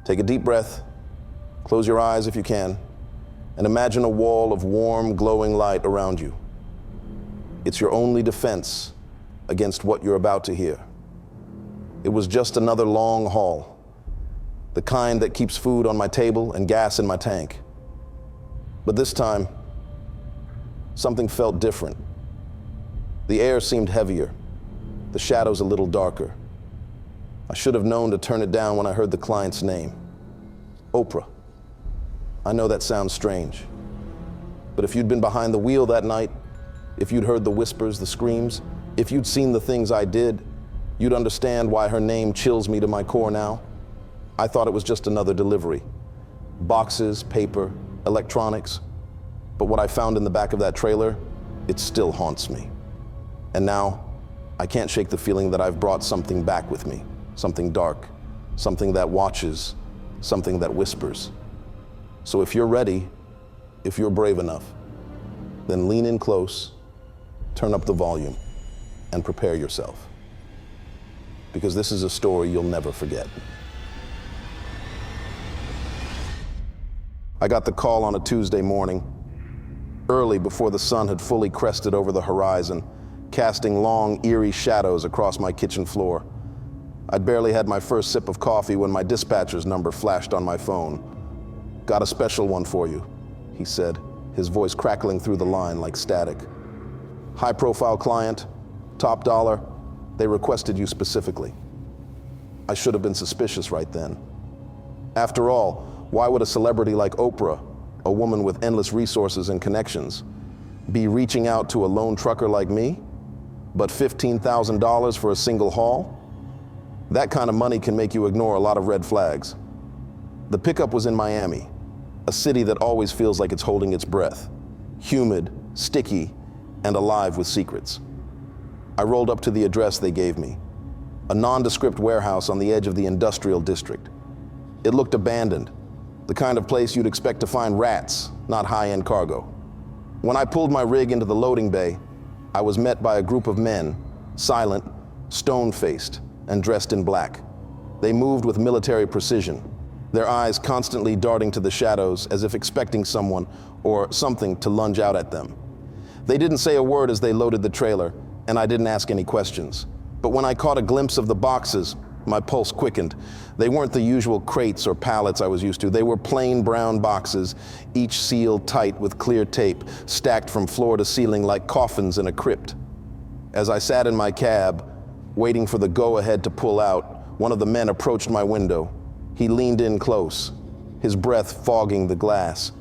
Take a deep breath, close your eyes if you can, and imagine a wall of warm, glowing light around you. It's your only defense against what you're about to hear. It was just another long haul, the kind that keeps food on my table and gas in my tank. But this time, something felt different. The air seemed heavier, the shadows a little darker. I should have known to turn it down when I heard the client's name. Oprah. I know that sounds strange, but if you'd been behind the wheel that night, if you'd heard the whispers, the screams, if you'd seen the things I did, you'd understand why her name chills me to my core now. I thought it was just another delivery. Boxes, paper, electronics. But what I found in the back of that trailer, it still haunts me. And now, I can't shake the feeling that I've brought something back with me. Something dark, something that watches, something that whispers. So if you're ready, if you're brave enough, then lean in close, turn up the volume, and prepare yourself. Because this is a story you'll never forget. I got the call on a Tuesday morning, early before the sun had fully crested over the horizon, casting long, eerie shadows across my kitchen floor. I'd barely had my first sip of coffee when my dispatcher's number flashed on my phone. "Got a special one for you," he said, his voice crackling through the line like static. "High-profile client, top dollar, they requested you specifically." I should have been suspicious right then. After all, why would a celebrity like Oprah, a woman with endless resources and connections, be reaching out to a lone trucker like me? But $15,000 for a single haul? That kind of money can make you ignore a lot of red flags. The pickup was in Miami, a city that always feels like it's holding its breath, humid, sticky, and alive with secrets. I rolled up to the address they gave me, a nondescript warehouse on the edge of the industrial district. It looked abandoned, the kind of place you'd expect to find rats, not high-end cargo. When I pulled my rig into the loading bay, I was met by a group of men, silent, stone-faced, and dressed in black. They moved with military precision, their eyes constantly darting to the shadows as if expecting someone or something to lunge out at them. They didn't say a word as they loaded the trailer, and I didn't ask any questions. But when I caught a glimpse of the boxes, my pulse quickened. They weren't the usual crates or pallets I was used to. They were plain brown boxes, each sealed tight with clear tape, stacked from floor to ceiling like coffins in a crypt. As I sat in my cab, waiting for the go-ahead to pull out, one of the men approached my window. He leaned in close, his breath fogging the glass.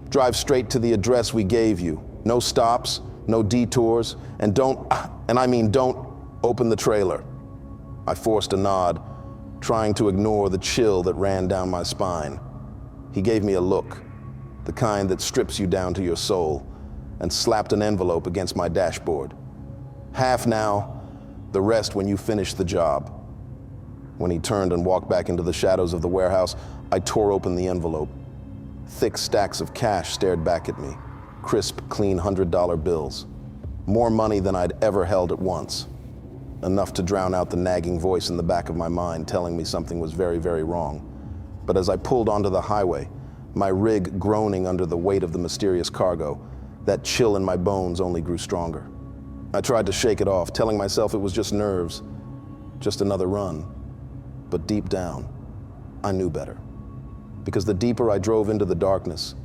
"Drive straight to the address we gave you. No stops, no detours, and don't open the trailer." I forced a nod, trying to ignore the chill that ran down my spine. He gave me a look, the kind that strips you down to your soul, and slapped an envelope against my dashboard. "Half now, the rest when you finish the job." When he turned and walked back into the shadows of the warehouse, I tore open the envelope. Thick stacks of cash stared back at me, crisp, clean $100 bills. More money than I'd ever held at once. Enough to drown out the nagging voice in the back of my mind telling me something was very, very wrong. But as I pulled onto the highway, my rig groaning under the weight of the mysterious cargo, that chill in my bones only grew stronger. I tried to shake it off, telling myself it was just nerves, just another run. But deep down, I knew better. Because the deeper I drove into the darkness,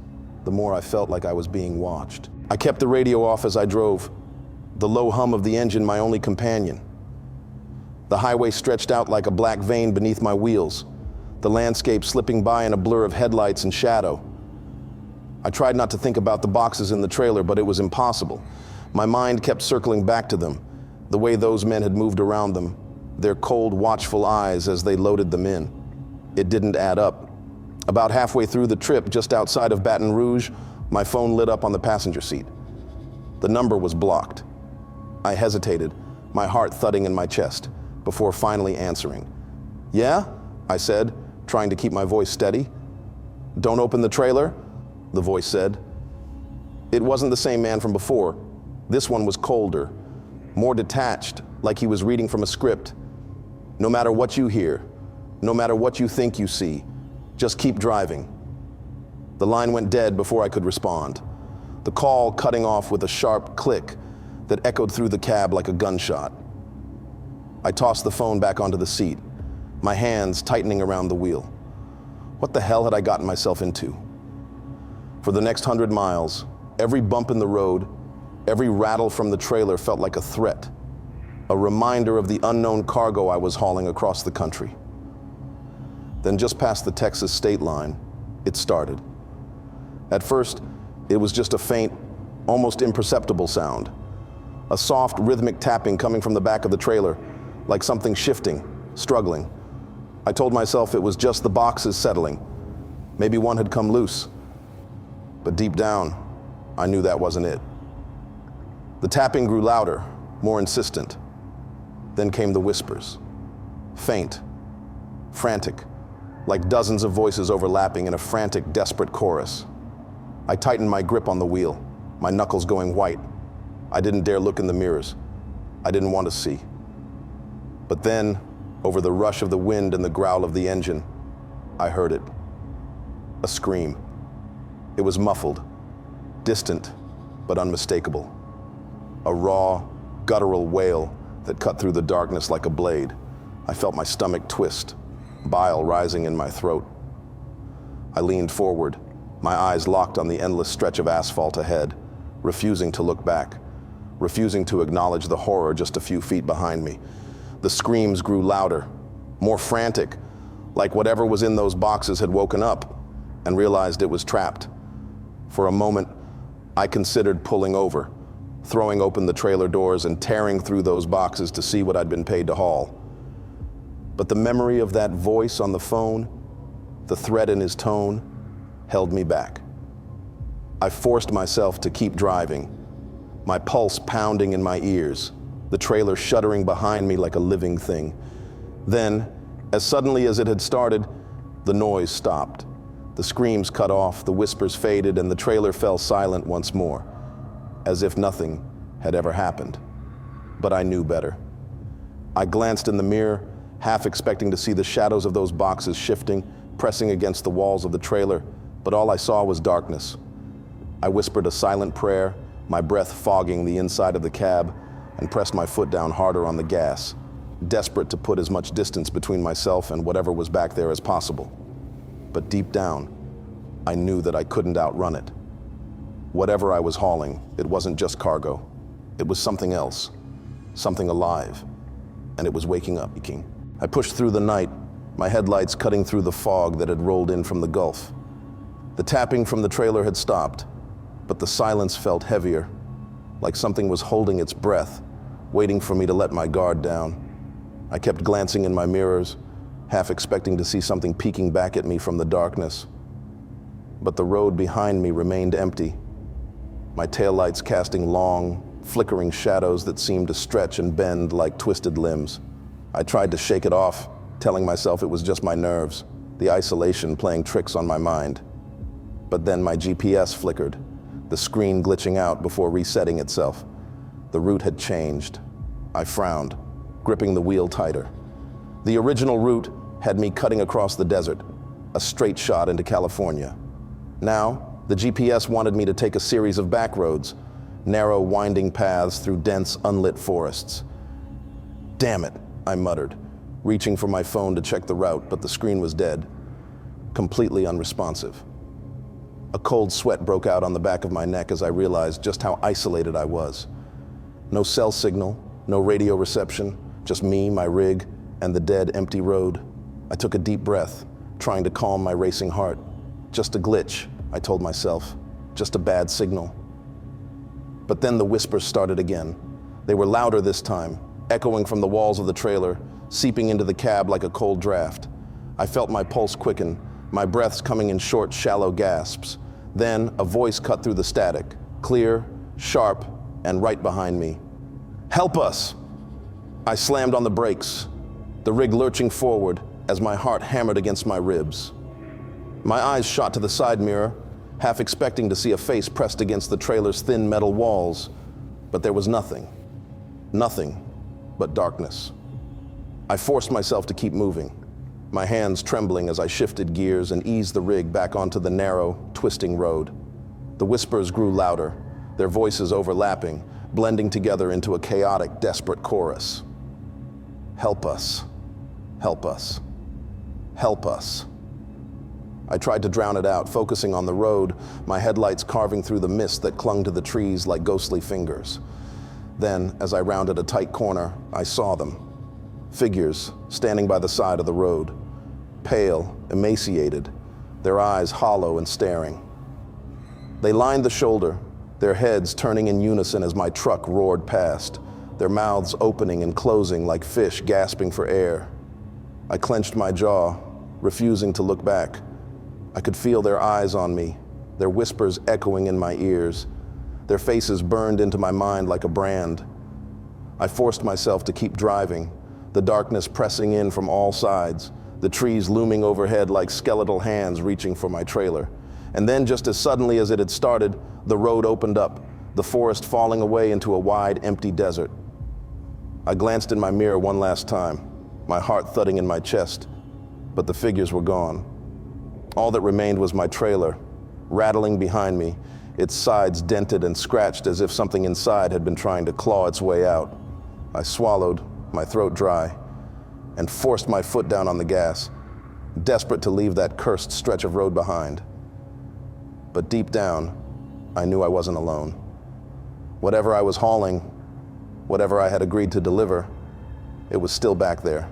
the more I felt like I was being watched. I kept the radio off as I drove, the low hum of the engine my only companion. The highway stretched out like a black vein beneath my wheels, the landscape slipping by in a blur of headlights and shadow. I tried not to think about the boxes in the trailer, but it was impossible. My mind kept circling back to them, the way those men had moved around them, their cold, watchful eyes as they loaded them in. It didn't add up. About halfway through the trip, just outside of Baton Rouge, my phone lit up on the passenger seat. The number was blocked. I hesitated, my heart thudding in my chest, before finally answering. "Yeah?" I said, trying to keep my voice steady. "Don't open the trailer?" the voice said. It wasn't the same man from before. This one was colder, more detached, like he was reading from a script. "No matter what you hear, no matter what you think you see, Just keep driving. The line went dead before I could respond, the call cutting off with a sharp click that echoed through the cab like a gunshot. I tossed the phone back onto the seat, my hands tightening around the wheel. What the hell had I gotten myself into? For the next 100 miles, every bump in the road, every rattle from the trailer felt like a threat, a reminder of the unknown cargo I was hauling across the country. Then just past the Texas state line, it started. At first, it was just a faint, almost imperceptible sound, a soft rhythmic tapping coming from the back of the trailer, like something shifting, struggling. I told myself it was just the boxes settling. Maybe one had come loose. But deep down, I knew that wasn't it. The tapping grew louder, more insistent. Then came the whispers. Faint, frantic, like dozens of voices overlapping in a frantic, desperate chorus. I tightened my grip on the wheel, my knuckles going white. I didn't dare look in the mirrors. I didn't want to see. But then, over the rush of the wind and the growl of the engine, I heard it. A scream. It was muffled, distant, but unmistakable. A raw, guttural wail that cut through the darkness like a blade. I felt my stomach twist, bile rising in my throat. I leaned forward, my eyes locked on the endless stretch of asphalt ahead, refusing to look back, refusing to acknowledge the horror just a few feet behind me. The screams grew louder, more frantic, like whatever was in those boxes had woken up and realized it was trapped. For a moment, I considered pulling over, throwing open the trailer doors and tearing through those boxes to see what I'd been paid to haul. But the memory of that voice on the phone, the threat in his tone, held me back. I forced myself to keep driving, my pulse pounding in my ears, the trailer shuddering behind me like a living thing. Then, as suddenly as it had started, the noise stopped. The screams cut off, the whispers faded, and the trailer fell silent once more, as if nothing had ever happened. But I knew better. I glanced in the mirror, half expecting to see the shadows of those boxes shifting, pressing against the walls of the trailer, but all I saw was darkness. I whispered a silent prayer, my breath fogging the inside of the cab, and pressed my foot down harder on the gas, desperate to put as much distance between myself and whatever was back there as possible. But deep down, I knew that I couldn't outrun it. Whatever I was hauling, it wasn't just cargo. It was something else, something alive, and it was waking up. I pushed through the night, my headlights cutting through the fog that had rolled in from the Gulf. The tapping from the trailer had stopped, but the silence felt heavier, like something was holding its breath, waiting for me to let my guard down. I kept glancing in my mirrors, half expecting to see something peeking back at me from the darkness. But the road behind me remained empty, my taillights casting long, flickering shadows that seemed to stretch and bend like twisted limbs. I tried to shake it off, telling myself it was just my nerves, the isolation playing tricks on my mind. But then my GPS flickered, the screen glitching out before resetting itself. The route had changed. I frowned, gripping the wheel tighter. The original route had me cutting across the desert, a straight shot into California. Now, the GPS wanted me to take a series of back roads, narrow, winding paths through dense, unlit forests. Damn it, I muttered, reaching for my phone to check the route, but the screen was dead, completely unresponsive. A cold sweat broke out on the back of my neck as I realized just how isolated I was. No cell signal, no radio reception, just me, my rig, and the dead, empty road. I took a deep breath, trying to calm my racing heart. Just a glitch, I told myself, just a bad signal. But then the whispers started again. They were louder this time, echoing from the walls of the trailer, seeping into the cab like a cold draft. I felt my pulse quicken, my breaths coming in short, shallow gasps. Then a voice cut through the static, clear, sharp, and right behind me. "Help us!" I slammed on the brakes, the rig lurching forward as my heart hammered against my ribs. My eyes shot to the side mirror, half expecting to see a face pressed against the trailer's thin metal walls, but there was nothing but darkness. I forced myself to keep moving, my hands trembling as I shifted gears and eased the rig back onto the narrow, twisting road. The whispers grew louder, their voices overlapping, blending together into a chaotic, desperate chorus. Help us. Help us. Help us. I tried to drown it out, focusing on the road, my headlights carving through the mist that clung to the trees like ghostly fingers. Then, as I rounded a tight corner, I saw them. Figures standing by the side of the road, pale, emaciated, their eyes hollow and staring. They lined the shoulder, their heads turning in unison as my truck roared past, their mouths opening and closing like fish gasping for air. I clenched my jaw, refusing to look back. I could feel their eyes on me, their whispers echoing in my ears. Their faces burned into my mind like a brand. I forced myself to keep driving, the darkness pressing in from all sides, the trees looming overhead like skeletal hands reaching for my trailer. And then, just as suddenly as it had started, the road opened up, the forest falling away into a wide, empty desert. I glanced in my mirror one last time, my heart thudding in my chest, but the figures were gone. All that remained was my trailer, rattling behind me, its sides dented and scratched as if something inside had been trying to claw its way out. I swallowed, my throat dry, and forced my foot down on the gas, desperate to leave that cursed stretch of road behind. But deep down, I knew I wasn't alone. Whatever I was hauling, whatever I had agreed to deliver, it was still back there,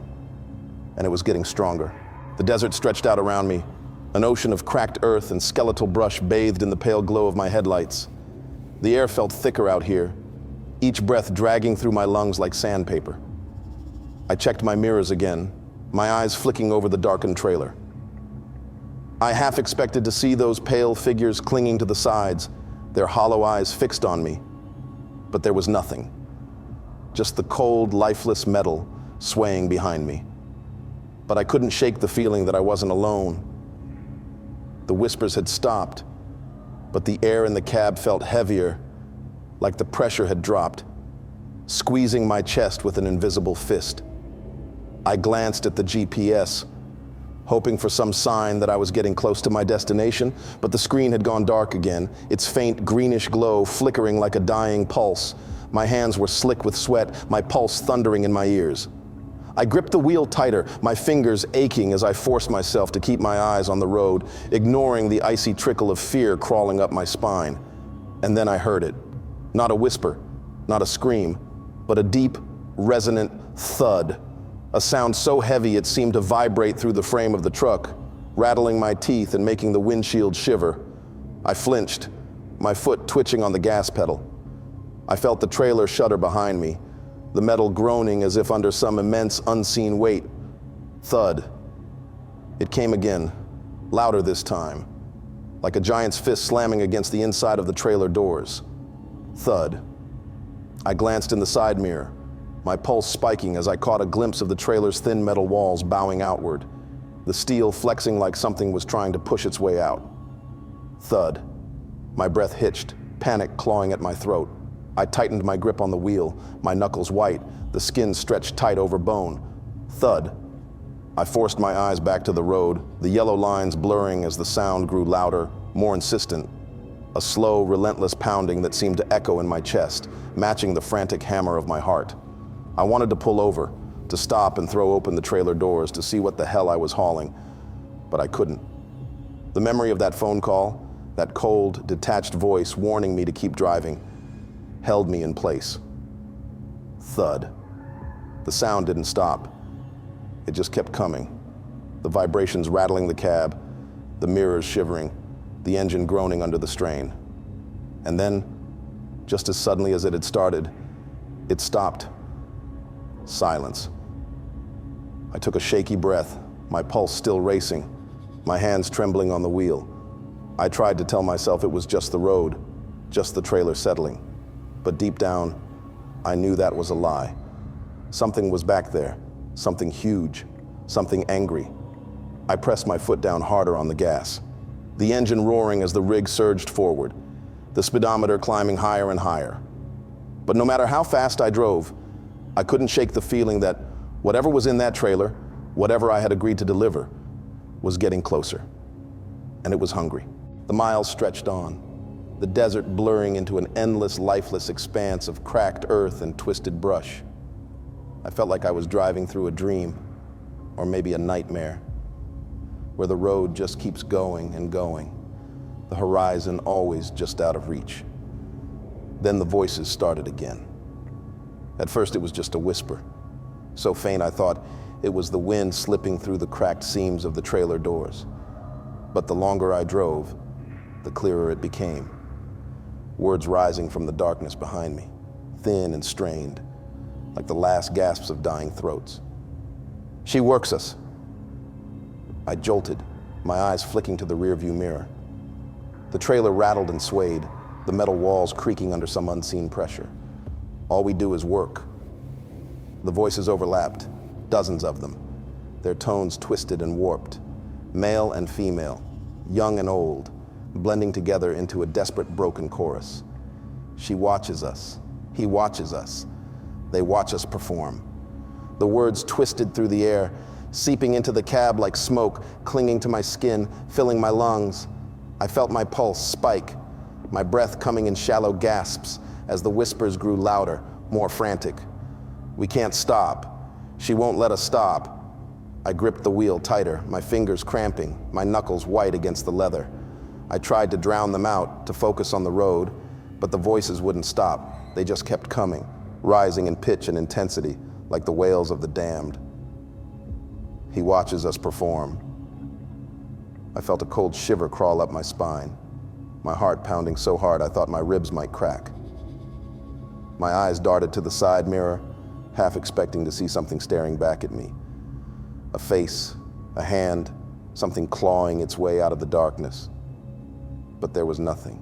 and it was getting stronger. The desert stretched out around me, an ocean of cracked earth and skeletal brush bathed in the pale glow of my headlights. The air felt thicker out here, each breath dragging through my lungs like sandpaper. I checked my mirrors again, my eyes flicking over the darkened trailer. I half expected to see those pale figures clinging to the sides, their hollow eyes fixed on me. But there was nothing. Just the cold, lifeless metal swaying behind me. But I couldn't shake the feeling that I wasn't alone. The whispers had stopped, but the air in the cab felt heavier, like the pressure had dropped, squeezing my chest with an invisible fist. I glanced at the GPS, hoping for some sign that I was getting close to my destination, but the screen had gone dark again, its faint greenish glow flickering like a dying pulse. My hands were slick with sweat, my pulse thundering in my ears. I gripped the wheel tighter, my fingers aching as I forced myself to keep my eyes on the road, ignoring the icy trickle of fear crawling up my spine. And then I heard it. Not a whisper, not a scream, but a deep, resonant thud. A sound so heavy it seemed to vibrate through the frame of the truck, rattling my teeth and making the windshield shiver. I flinched, my foot twitching on the gas pedal. I felt the trailer shudder behind me, the metal groaning as if under some immense unseen weight. Thud. It came again, louder this time, like a giant's fist slamming against the inside of the trailer doors. Thud. I glanced in the side mirror, my pulse spiking as I caught a glimpse of the trailer's thin metal walls bowing outward, the steel flexing like something was trying to push its way out. Thud. My breath hitched, panic clawing at my throat. I tightened my grip on the wheel, my knuckles white, the skin stretched tight over bone. Thud. I forced my eyes back to the road, the yellow lines blurring as the sound grew louder, more insistent. A slow, relentless pounding that seemed to echo in my chest, matching the frantic hammer of my heart. I wanted to pull over, to stop and throw open the trailer doors to see what the hell I was hauling, but I couldn't. The memory of that phone call, that cold, detached voice warning me to keep driving, held me in place. Thud. The sound didn't stop. It just kept coming. The vibrations rattling the cab, the mirrors shivering, the engine groaning under the strain. And then, just as suddenly as it had started, it stopped. Silence. I took a shaky breath, my pulse still racing, my hands trembling on the wheel. I tried to tell myself it was just the road, just the trailer settling. But deep down, I knew that was a lie. Something was back there, something huge, something angry. I pressed my foot down harder on the gas, the engine roaring as the rig surged forward, the speedometer climbing higher and higher. But no matter how fast I drove, I couldn't shake the feeling that whatever was in that trailer, Whatever I had agreed to deliver was getting closer, and it was hungry. The miles stretched on, the desert blurring into an endless, lifeless expanse of cracked earth and twisted brush. I felt like I was driving through a dream, or maybe a nightmare, where the road just keeps going and going, the horizon always just out of reach. Then the voices started again. At first it was just a whisper, so faint I thought it was the wind slipping through the cracked seams of the trailer doors. But the longer I drove, the clearer it became. Words rising from the darkness behind me, thin and strained, like the last gasps of dying throats. "She works us." I jolted, my eyes flicking to the rearview mirror. The trailer rattled and swayed, the metal walls creaking under some unseen pressure. All we do is work. The voices overlapped, dozens of them, their tones twisted and warped, male and female, young and old, blending together into a desperate broken chorus. She watches us. He watches us. They watch us perform. The words twisted through the air, seeping into the cab like smoke, clinging to my skin, filling my lungs. I felt my pulse spike, my breath coming in shallow gasps as the whispers grew louder, more frantic. "We can't stop. She won't let us stop." I gripped the wheel tighter, my fingers cramping, my knuckles white against the leather. I tried to drown them out, to focus on the road, but the voices wouldn't stop. They just kept coming, rising in pitch and intensity, like the wails of the damned. "He watches us perform." I felt a cold shiver crawl up my spine, my heart pounding so hard I thought my ribs might crack. My eyes darted to the side mirror, half expecting to see something staring back at me. A face, a hand, something clawing its way out of the darkness. But there was nothing.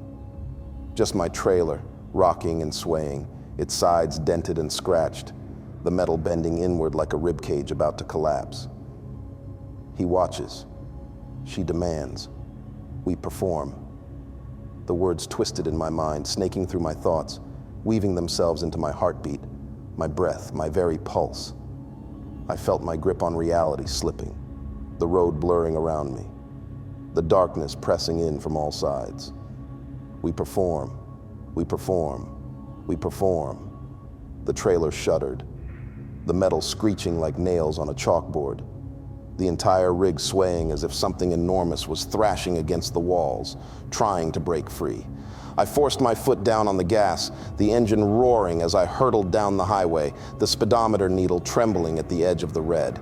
Just my trailer, rocking and swaying, its sides dented and scratched, the metal bending inward like a ribcage about to collapse. He watches. She demands. We perform. The words twisted in my mind, snaking through my thoughts, weaving themselves into my heartbeat, my breath, my very pulse. I felt my grip on reality slipping, the road blurring around me, the darkness pressing in from all sides. We perform. We perform. We perform. The trailer shuddered, the metal screeching like nails on a chalkboard, the entire rig swaying as if something enormous was thrashing against the walls, trying to break free. I forced my foot down on the gas, the engine roaring as I hurtled down the highway, the speedometer needle trembling at the edge of the red.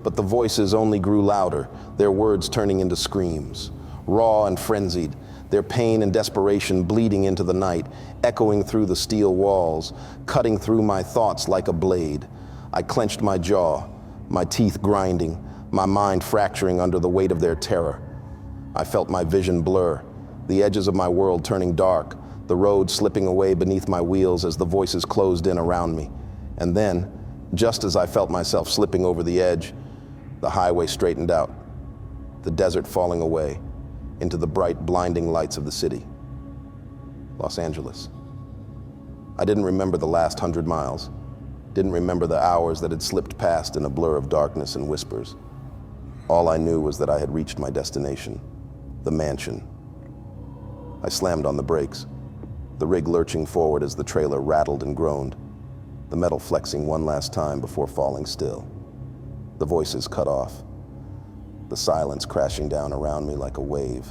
But the voices only grew louder, their words turning into screams, raw and frenzied, their pain and desperation bleeding into the night, echoing through the steel walls, cutting through my thoughts like a blade. I clenched my jaw, my teeth grinding, my mind fracturing under the weight of their terror. I felt my vision blur, the edges of my world turning dark, the road slipping away beneath my wheels as the voices closed in around me. And then, just as I felt myself slipping over the edge, the highway straightened out, the desert falling away into the bright, blinding lights of the city. Los Angeles. I didn't remember the last 100 miles, didn't remember the hours that had slipped past in a blur of darkness and whispers. All I knew was that I had reached my destination, the mansion. I slammed on the brakes, the rig lurching forward as the trailer rattled and groaned, the metal flexing one last time before falling still. The voices cut off, the silence crashing down around me like a wave,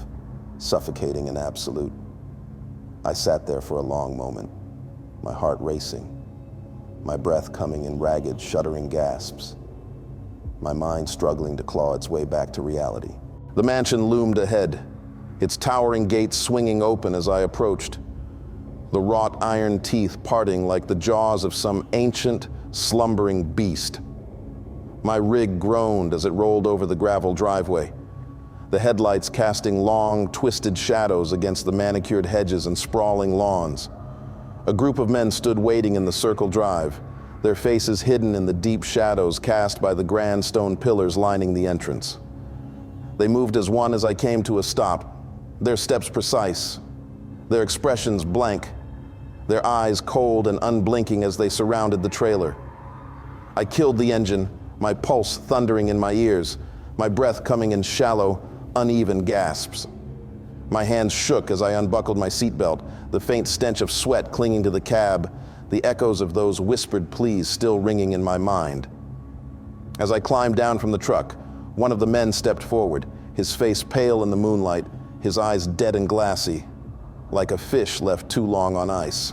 suffocating and absolute. I sat there for a long moment, my heart racing, my breath coming in ragged, shuddering gasps, my mind struggling to claw its way back to reality. The mansion loomed ahead, its towering gates swinging open as I approached, the wrought iron teeth parting like the jaws of some ancient, slumbering beast. My rig groaned as it rolled over the gravel driveway, the headlights casting long, twisted shadows against the manicured hedges and sprawling lawns. A group of men stood waiting in the circle drive, their faces hidden in the deep shadows cast by the grand stone pillars lining the entrance. They moved as one as I came to a stop, their steps precise, their expressions blank, their eyes cold and unblinking as they surrounded the trailer. I killed the engine, my pulse thundering in my ears, my breath coming in shallow, uneven gasps. My hands shook as I unbuckled my seatbelt, the faint stench of sweat clinging to the cab, the echoes of those whispered pleas still ringing in my mind. As I climbed down from the truck, one of the men stepped forward, his face pale in the moonlight, his eyes dead and glassy, like a fish left too long on ice.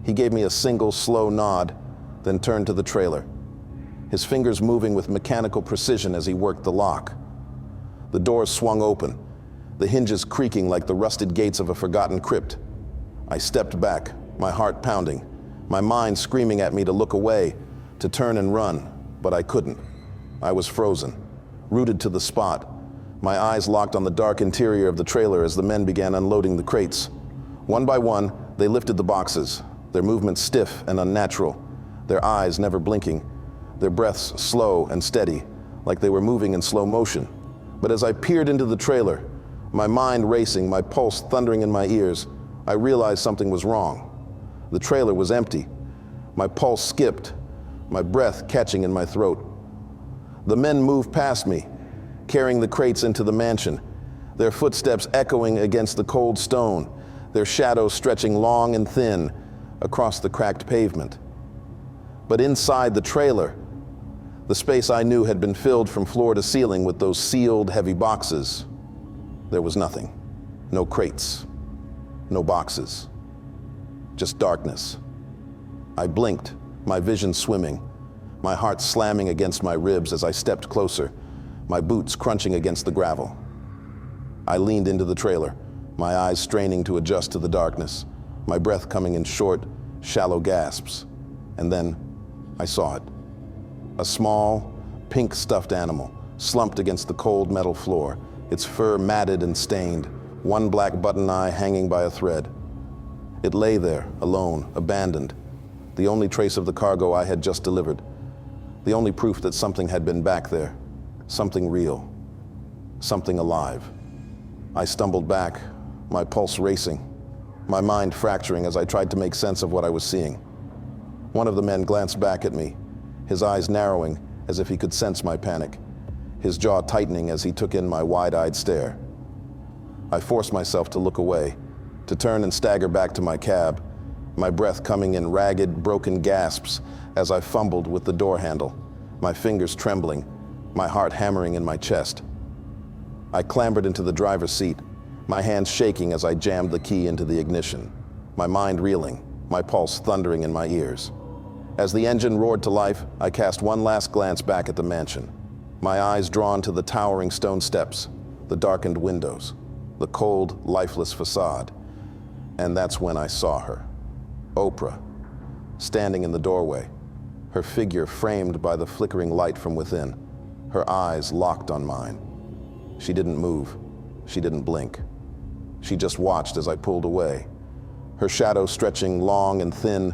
He gave me a single slow nod, then turned to the trailer, his fingers moving with mechanical precision as he worked the lock. The doors swung open, the hinges creaking like the rusted gates of a forgotten crypt. I stepped back, my heart pounding, my mind screaming at me to look away, to turn and run, but I couldn't. I was frozen, rooted to the spot, my eyes locked on the dark interior of the trailer as the men began unloading the crates. One by one, they lifted the boxes, their movements stiff and unnatural, their eyes never blinking, their breaths slow and steady, like they were moving in slow motion. But as I peered into the trailer, my mind racing, my pulse thundering in my ears, I realized something was wrong. The trailer was empty. My pulse skipped, my breath catching in my throat. The men moved past me, carrying the crates into the mansion, their footsteps echoing against the cold stone, their shadows stretching long and thin across the cracked pavement. But inside the trailer, the space I knew had been filled from floor to ceiling with those sealed, heavy boxes. There was nothing. No crates. No boxes. Just darkness. I blinked, my vision swimming, my heart slamming against my ribs as I stepped closer, my boots crunching against the gravel. I leaned into the trailer, my eyes straining to adjust to the darkness, my breath coming in short, shallow gasps. And then I saw it. A small, pink stuffed animal, slumped against the cold metal floor, its fur matted and stained, one black button eye hanging by a thread. It lay there, alone, abandoned, the only trace of the cargo I had just delivered, the only proof that something had been back there, something real, something alive. I stumbled back, my pulse racing, my mind fracturing as I tried to make sense of what I was seeing. One of the men glanced back at me, his eyes narrowing as if he could sense my panic, his jaw tightening as he took in my wide-eyed stare. I forced myself to look away, to turn and stagger back to my cab, my breath coming in ragged, broken gasps as I fumbled with the door handle, my fingers trembling, my heart hammering in my chest. I clambered into the driver's seat, my hands shaking as I jammed the key into the ignition, my mind reeling, my pulse thundering in my ears. As the engine roared to life, I cast one last glance back at the mansion, my eyes drawn to the towering stone steps, the darkened windows, the cold, lifeless facade. And that's when I saw her, Oprah, standing in the doorway, her figure framed by the flickering light from within, her eyes locked on mine. She didn't move, she didn't blink. She just watched as I pulled away, her shadow stretching long and thin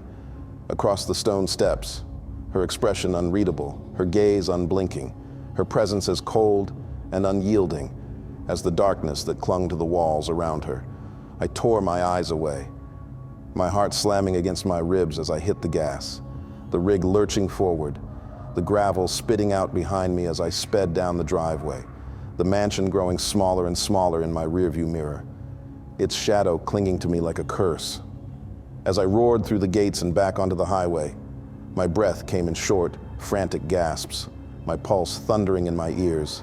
across the stone steps, her expression unreadable, her gaze unblinking, her presence as cold and unyielding as the darkness that clung to the walls around her. I tore my eyes away, my heart slamming against my ribs as I hit the gas, the rig lurching forward, the gravel spitting out behind me as I sped down the driveway, the mansion growing smaller and smaller in my rearview mirror, its shadow clinging to me like a curse. As I roared through the gates and back onto the highway, my breath came in short, frantic gasps, my pulse thundering in my ears,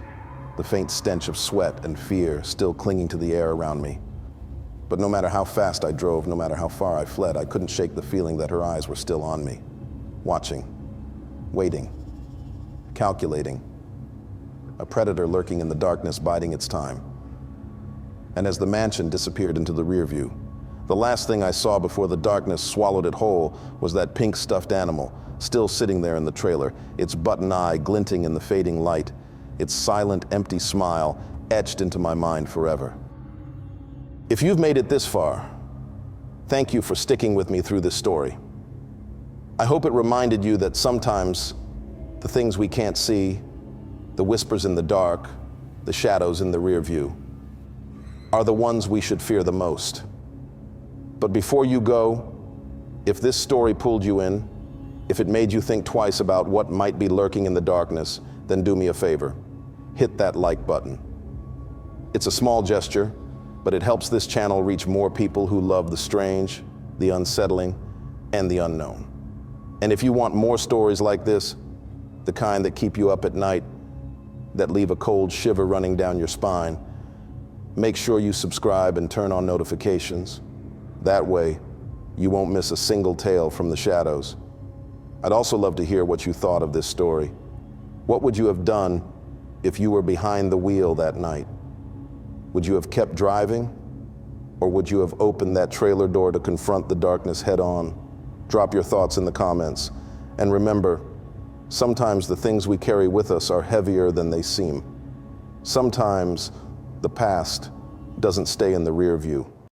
the faint stench of sweat and fear still clinging to the air around me. But no matter how fast I drove, no matter how far I fled, I couldn't shake the feeling that her eyes were still on me, watching, waiting, calculating, a predator lurking in the darkness biding its time. And as the mansion disappeared into the rear view, the last thing I saw before the darkness swallowed it whole was that pink stuffed animal, still sitting there in the trailer, its button eye glinting in the fading light, its silent, empty smile etched into my mind forever. If you've made it this far, thank you for sticking with me through this story. I hope it reminded you that sometimes the things we can't see, the whispers in the dark, the shadows in the rear view, are the ones we should fear the most. But before you go, if this story pulled you in, If it made you think twice about what might be lurking in the darkness, then do me a favor. Hit that like button. It's a small gesture, but it helps this channel reach more people who love the strange, the unsettling, and the unknown. And if you want more stories like this, the kind that keep you up at night, that leave a cold shiver running down your spine, make sure you subscribe and turn on notifications. That way, you won't miss a single tale from the shadows. I'd also love to hear what you thought of this story. What would you have done if you were behind the wheel that night? Would you have kept driving? Or would you have opened that trailer door to confront the darkness head on? Drop your thoughts in the comments. And remember, sometimes the things we carry with us are heavier than they seem. Sometimes the past doesn't stay in the rear view.